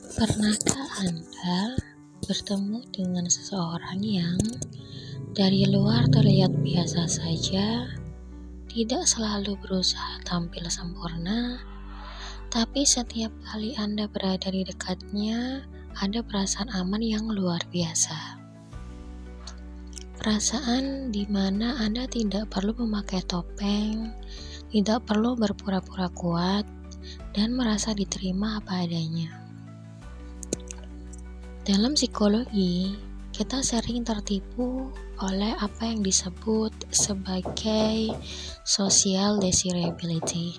Pernahkah Anda bertemu dengan seseorang yang dari luar terlihat biasa saja, tidak selalu berusaha tampil sempurna, tapi setiap kali Anda berada di dekatnya, ada perasaan aman yang luar biasa. Perasaan di mana Anda tidak perlu memakai topeng, tidak perlu berpura-pura kuat, dan merasa diterima apa adanya. Dalam psikologi, kita sering tertipu oleh apa yang disebut sebagai social desirability,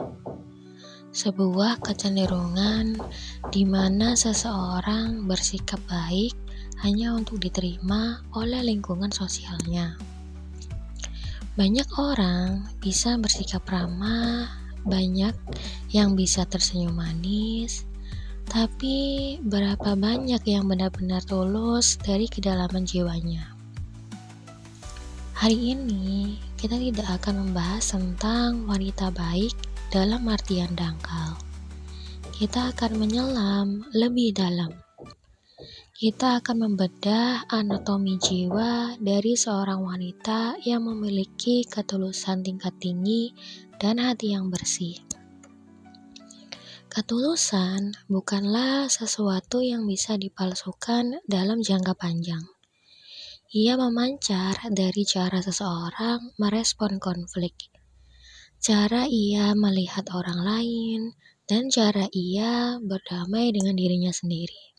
sebuah kecenderungan di mana seseorang bersikap baik hanya untuk diterima oleh lingkungan sosialnya. Banyak orang bisa bersikap ramah, banyak yang bisa tersenyum manis, tapi berapa banyak yang benar-benar tulus dari kedalaman jiwanya? Hari ini kita tidak akan membahas tentang wanita baik dalam artian dangkal. Kita akan menyelam lebih dalam. Kita akan membedah anatomi jiwa dari seorang wanita yang memiliki ketulusan tingkat tinggi dan hati yang bersih. Ketulusan bukanlah sesuatu yang bisa dipalsukan dalam jangka panjang. Ia memancar dari cara seseorang merespon konflik, cara ia melihat orang lain, dan cara ia berdamai dengan dirinya sendiri.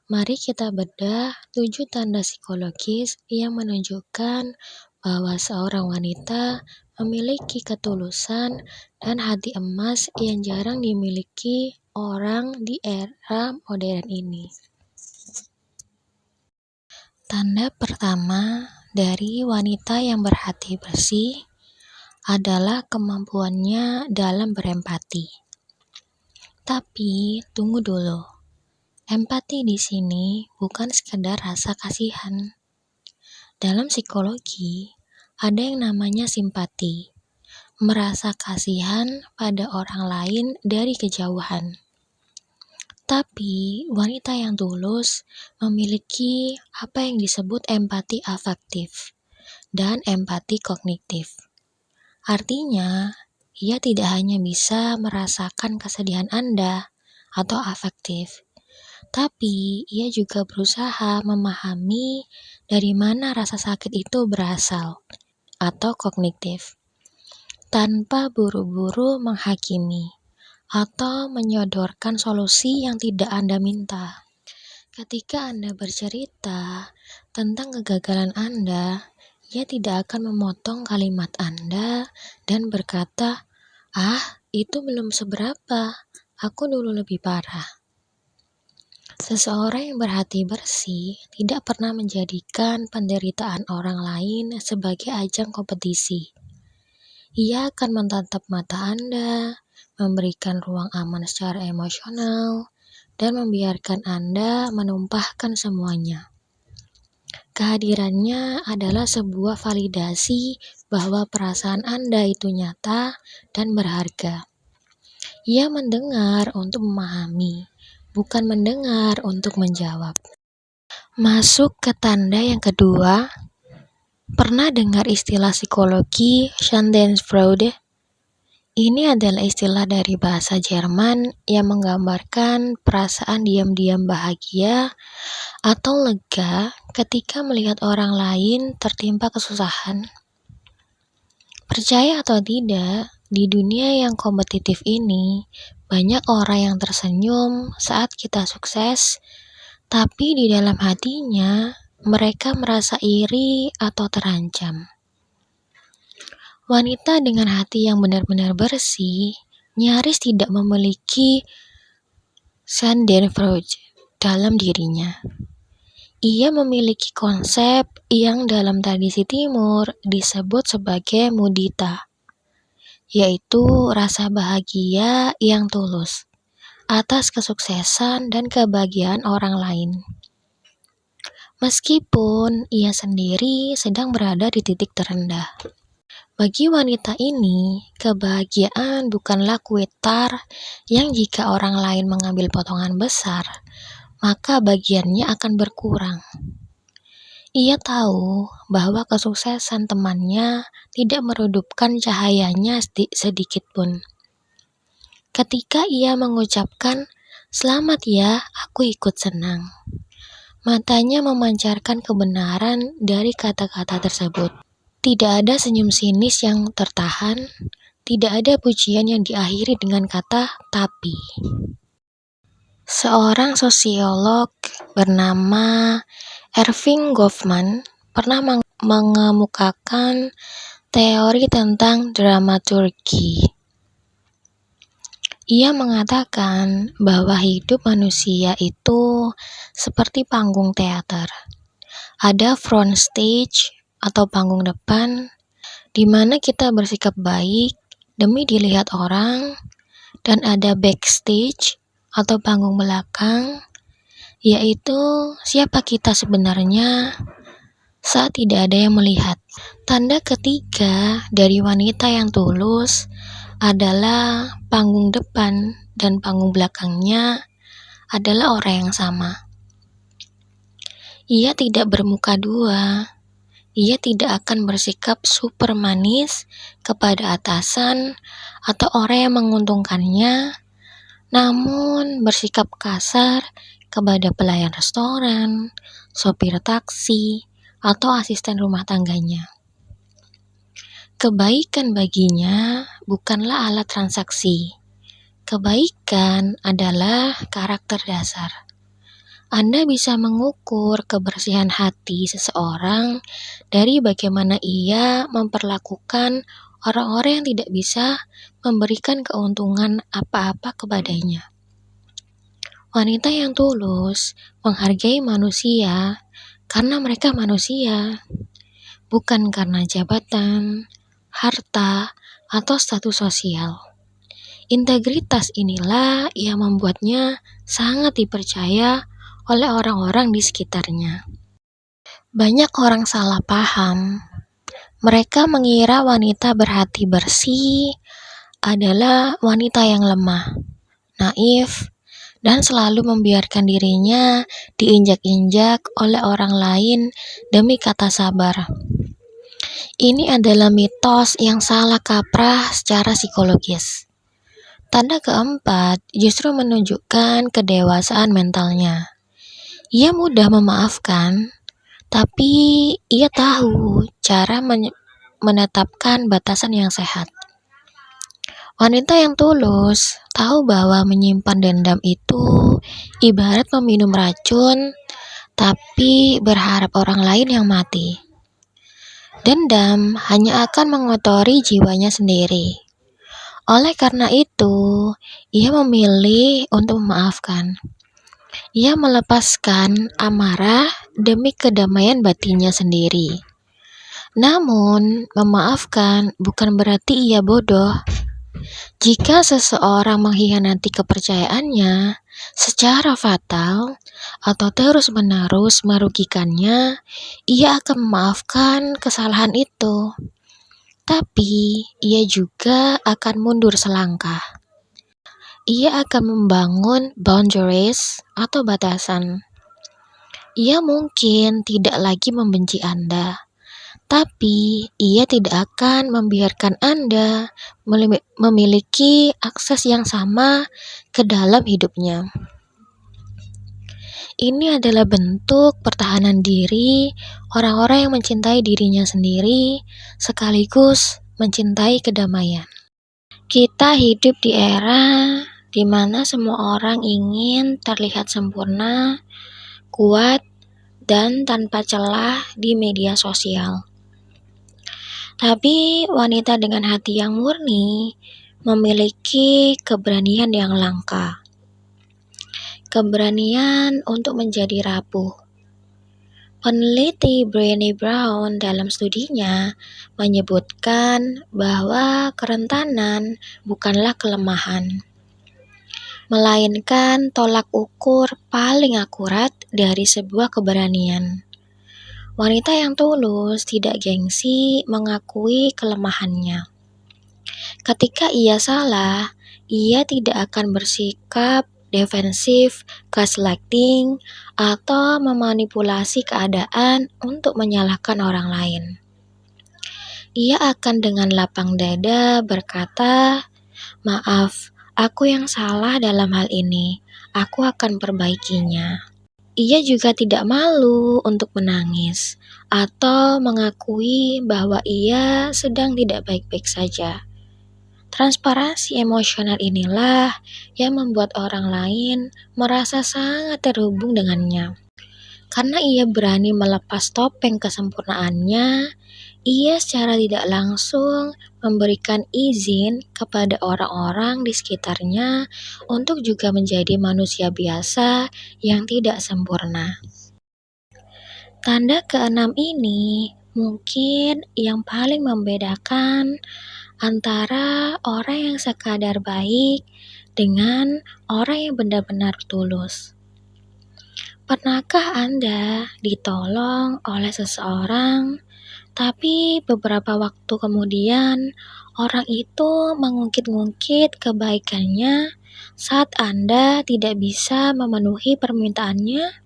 Mari kita bedah 7 tanda psikologis yang menunjukkan bahwa seorang wanita memiliki ketulusan dan hati emas yang jarang dimiliki orang di era modern ini. Tanda pertama dari wanita yang berhati bersih adalah kemampuannya dalam berempati. Tapi tunggu dulu. Empati di sini bukan sekedar rasa kasihan. Dalam psikologi, ada yang namanya simpati, merasa kasihan pada orang lain dari kejauhan. Tapi wanita yang tulus memiliki apa yang disebut empati afektif dan empati kognitif. Artinya, ia tidak hanya bisa merasakan kesedihan Anda atau afektif, tapi ia juga berusaha memahami dari mana rasa sakit itu berasal atau kognitif, tanpa buru-buru menghakimi atau menyodorkan solusi yang tidak Anda minta. Ketika Anda bercerita tentang kegagalan Anda, ia tidak akan memotong kalimat Anda dan berkata, itu belum seberapa, aku dulu lebih parah. Seseorang yang berhati bersih tidak pernah menjadikan penderitaan orang lain sebagai ajang kompetisi. Ia akan menatap mata Anda, memberikan ruang aman secara emosional, dan membiarkan Anda menumpahkan semuanya. Kehadirannya adalah sebuah validasi bahwa perasaan Anda itu nyata dan berharga. Ia mendengar untuk memahami, bukan mendengar untuk menjawab. Masuk ke tanda yang kedua, pernah dengar istilah psikologi Schadenfreude? Ini adalah istilah dari bahasa Jerman yang menggambarkan perasaan diam-diam bahagia atau lega ketika melihat orang lain tertimpa kesusahan. Percaya atau tidak, di dunia yang kompetitif ini, banyak orang yang tersenyum saat kita sukses, tapi di dalam hatinya mereka merasa iri atau terancam. Wanita dengan hati yang benar-benar bersih nyaris tidak memiliki Schadenfreude dalam dirinya. Ia memiliki konsep yang dalam tradisi timur disebut sebagai mudita, yaitu rasa bahagia yang tulus atas kesuksesan dan kebahagiaan orang lain. Meskipun ia sendiri sedang berada di titik terendah. Bagi wanita ini, kebahagiaan bukanlah kue tar yang jika orang lain mengambil potongan besar, maka bagiannya akan berkurang. Ia tahu bahwa kesuksesan temannya tidak meredupkan cahayanya sedikit pun. Ketika ia mengucapkan, "Selamat ya, aku ikut senang." Matanya memancarkan kebenaran dari kata-kata tersebut. Tidak ada senyum sinis yang tertahan, tidak ada pujian yang diakhiri dengan kata "tapi". Seorang sosiolog bernama Erving Goffman pernah mengemukakan teori tentang dramaturgi. Ia mengatakan bahwa hidup manusia itu seperti panggung teater. Ada front stage atau panggung depan, di mana kita bersikap baik demi dilihat orang, dan ada backstage atau panggung belakang, yaitu siapa kita sebenarnya saat tidak ada yang melihat. Tanda ketiga dari wanita yang tulus adalah panggung depan dan panggung belakangnya adalah orang yang sama. Ia tidak bermuka dua. Ia tidak akan bersikap super manis kepada atasan atau orang yang menguntungkannya, namun bersikap kasar kepada pelayan restoran, sopir taksi, atau asisten rumah tangganya. Kebaikan baginya bukanlah alat transaksi. Kebaikan adalah karakter dasar. Anda bisa mengukur kebersihan hati seseorang dari bagaimana ia memperlakukan orang-orang yang tidak bisa memberikan keuntungan apa-apa kepadanya. Wanita yang tulus menghargai manusia karena mereka manusia, bukan karena jabatan, harta, atau status sosial. Integritas inilah yang membuatnya sangat dipercaya oleh orang-orang di sekitarnya. Banyak orang salah paham. Mereka mengira wanita berhati bersih adalah wanita yang lemah, naif, dan selalu membiarkan dirinya diinjak-injak oleh orang lain demi kata sabar. Ini adalah mitos yang salah kaprah secara psikologis. Tanda keempat justru menunjukkan kedewasaan mentalnya. Ia mudah memaafkan, tapi ia tahu cara menetapkan batasan yang sehat. Wanita yang tulus tahu bahwa menyimpan dendam itu ibarat meminum racun, tapi berharap orang lain yang mati. Dendam hanya akan mengotori jiwanya sendiri. Oleh karena itu, ia memilih untuk memaafkan. Ia melepaskan amarah demi kedamaian batinnya sendiri. Namun, memaafkan bukan berarti ia bodoh. Jika seseorang mengkhianati kepercayaannya secara fatal atau terus-menerus merugikannya, ia akan memaafkan kesalahan itu. Tapi, ia juga akan mundur selangkah. Ia akan membangun boundaries atau batasan. Ia mungkin tidak lagi membenci Anda, tapi ia tidak akan membiarkan Anda memiliki akses yang sama ke dalam hidupnya. Ini adalah bentuk pertahanan diri orang-orang yang mencintai dirinya sendiri sekaligus mencintai kedamaian. Kita hidup di era di mana semua orang ingin terlihat sempurna, kuat, dan tanpa celah di media sosial. Tapi wanita dengan hati yang murni memiliki keberanian yang langka. Keberanian untuk menjadi rapuh. Peneliti Brené Brown dalam studinya menyebutkan bahwa kerentanan bukanlah kelemahan, melainkan tolak ukur paling akurat dari sebuah keberanian. Wanita yang tulus tidak gengsi mengakui kelemahannya. Ketika ia salah, ia tidak akan bersikap defensif, gaslighting, atau memanipulasi keadaan untuk menyalahkan orang lain. Ia akan dengan lapang dada berkata, "Maaf, aku yang salah dalam hal ini. Aku akan perbaikinya." Ia juga tidak malu untuk menangis atau mengakui bahwa ia sedang tidak baik-baik saja. Transparansi emosional inilah yang membuat orang lain merasa sangat terhubung dengannya. Karena ia berani melepas topeng kesempurnaannya, ia secara tidak langsung memberikan izin kepada orang-orang di sekitarnya untuk juga menjadi manusia biasa yang tidak sempurna. Tanda keenam ini mungkin yang paling membedakan antara orang yang sekadar baik dengan orang yang benar-benar tulus. Pernahkah Anda ditolong oleh seseorang, tapi beberapa waktu kemudian orang itu mengungkit-ungkit kebaikannya saat Anda tidak bisa memenuhi permintaannya?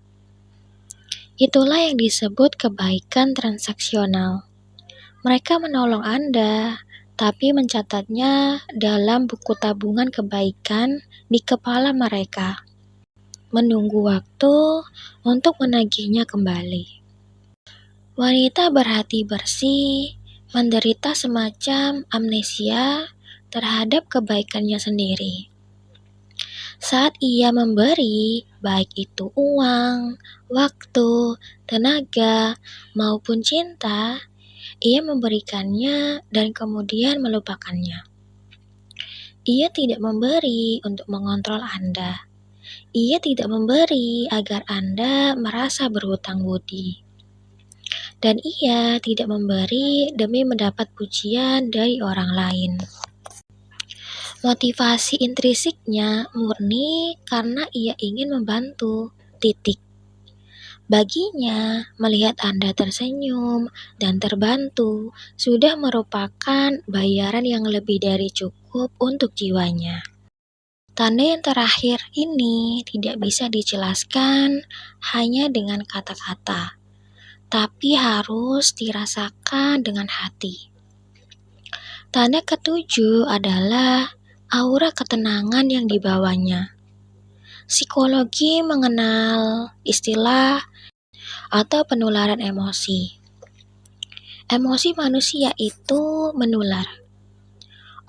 Itulah yang disebut kebaikan transaksional. Mereka menolong Anda, tapi mencatatnya dalam buku tabungan kebaikan di kepala mereka, menunggu waktu untuk menagihnya kembali. Wanita berhati bersih menderita semacam amnesia terhadap kebaikannya sendiri. Saat ia memberi, baik itu uang, waktu, tenaga, maupun cinta, ia memberikannya dan kemudian melupakannya. Ia tidak memberi untuk mengontrol Anda. Ia tidak memberi agar Anda merasa berhutang budi. Dan ia tidak memberi demi mendapat pujian dari orang lain. Motivasi intrinsiknya murni karena ia ingin membantu. Titik. Baginya, melihat Anda tersenyum dan terbantu sudah merupakan bayaran yang lebih dari cukup untuk jiwanya. Tanda yang terakhir ini tidak bisa dijelaskan hanya dengan kata-kata, tapi harus dirasakan dengan hati. Tanda ketujuh adalah aura ketenangan yang dibawanya. Psikologi mengenal istilah atau penularan emosi. Emosi manusia itu menular.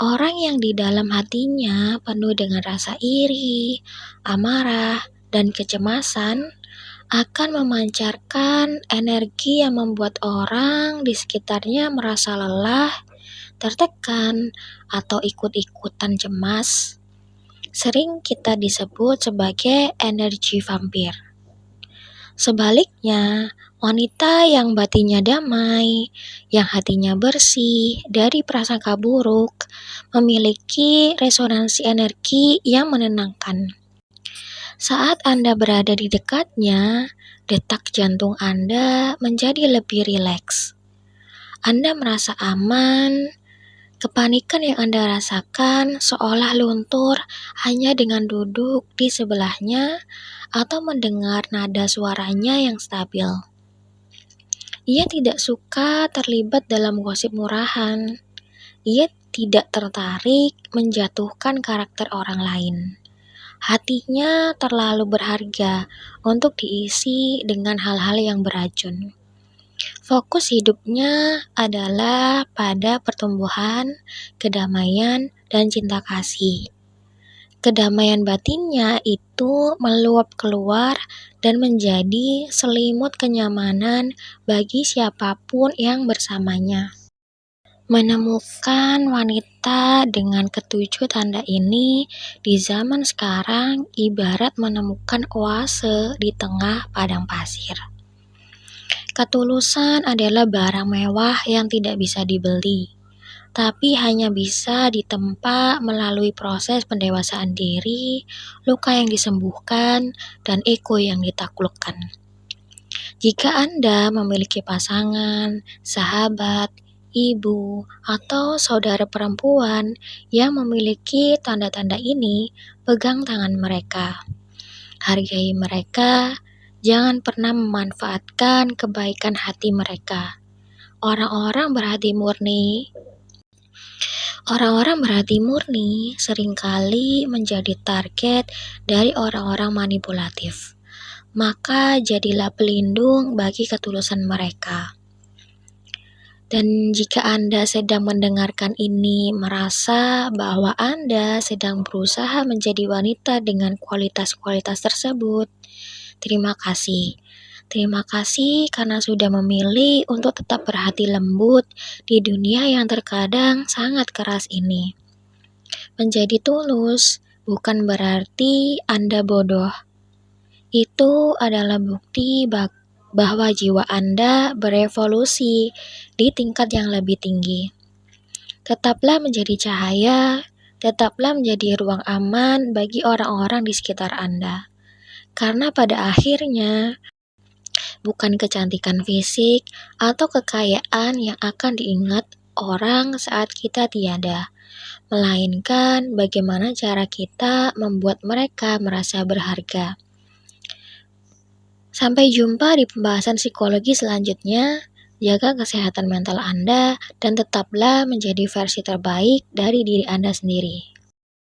Orang yang di dalam hatinya penuh dengan rasa iri, amarah, dan kecemasan akan memancarkan energi yang membuat orang di sekitarnya merasa lelah, tertekan, atau ikut-ikutan cemas. Sering kita disebut sebagai energi vampir. Sebaliknya, wanita yang batinnya damai, yang hatinya bersih dari prasangka buruk, memiliki resonansi energi yang menenangkan. Saat Anda berada di dekatnya, detak jantung Anda menjadi lebih rileks. Anda merasa aman. Kepanikan yang Anda rasakan seolah luntur hanya dengan duduk di sebelahnya atau mendengar nada suaranya yang stabil. Ia tidak suka terlibat dalam gosip murahan. Ia tidak tertarik menjatuhkan karakter orang lain. Hatinya terlalu berharga untuk diisi dengan hal-hal yang beracun. Fokus hidupnya adalah pada pertumbuhan, kedamaian, dan cinta kasih. Kedamaian batinnya itu meluap keluar dan menjadi selimut kenyamanan bagi siapapun yang bersamanya. Menemukan wanita dengan ketujuh tanda ini di zaman sekarang ibarat menemukan oase di tengah padang pasir. Ketulusan adalah barang mewah yang tidak bisa dibeli, tapi hanya bisa ditempa melalui proses pendewasaan diri, luka yang disembuhkan, dan ego yang ditaklukkan. Jika Anda memiliki pasangan, sahabat, ibu, atau saudara perempuan yang memiliki tanda-tanda ini, pegang tangan mereka. Hargai mereka, jangan pernah memanfaatkan kebaikan hati mereka. Orang-orang berhati murni seringkali menjadi target dari orang-orang manipulatif. Maka jadilah pelindung bagi ketulusan mereka. Dan jika Anda sedang mendengarkan ini merasa bahwa Anda sedang berusaha menjadi wanita dengan kualitas-kualitas tersebut, terima kasih. Terima kasih karena sudah memilih untuk tetap berhati lembut di dunia yang terkadang sangat keras ini. Menjadi tulus bukan berarti Anda bodoh. Itu adalah bukti bahwa jiwa Anda berevolusi di tingkat yang lebih tinggi. Tetaplah menjadi cahaya, tetaplah menjadi ruang aman bagi orang-orang di sekitar Anda. Karena pada akhirnya, bukan kecantikan fisik atau kekayaan yang akan diingat orang saat kita tiada, melainkan bagaimana cara kita membuat mereka merasa berharga. Sampai jumpa di pembahasan psikologi selanjutnya. Jaga kesehatan mental Anda dan tetaplah menjadi versi terbaik dari diri Anda sendiri.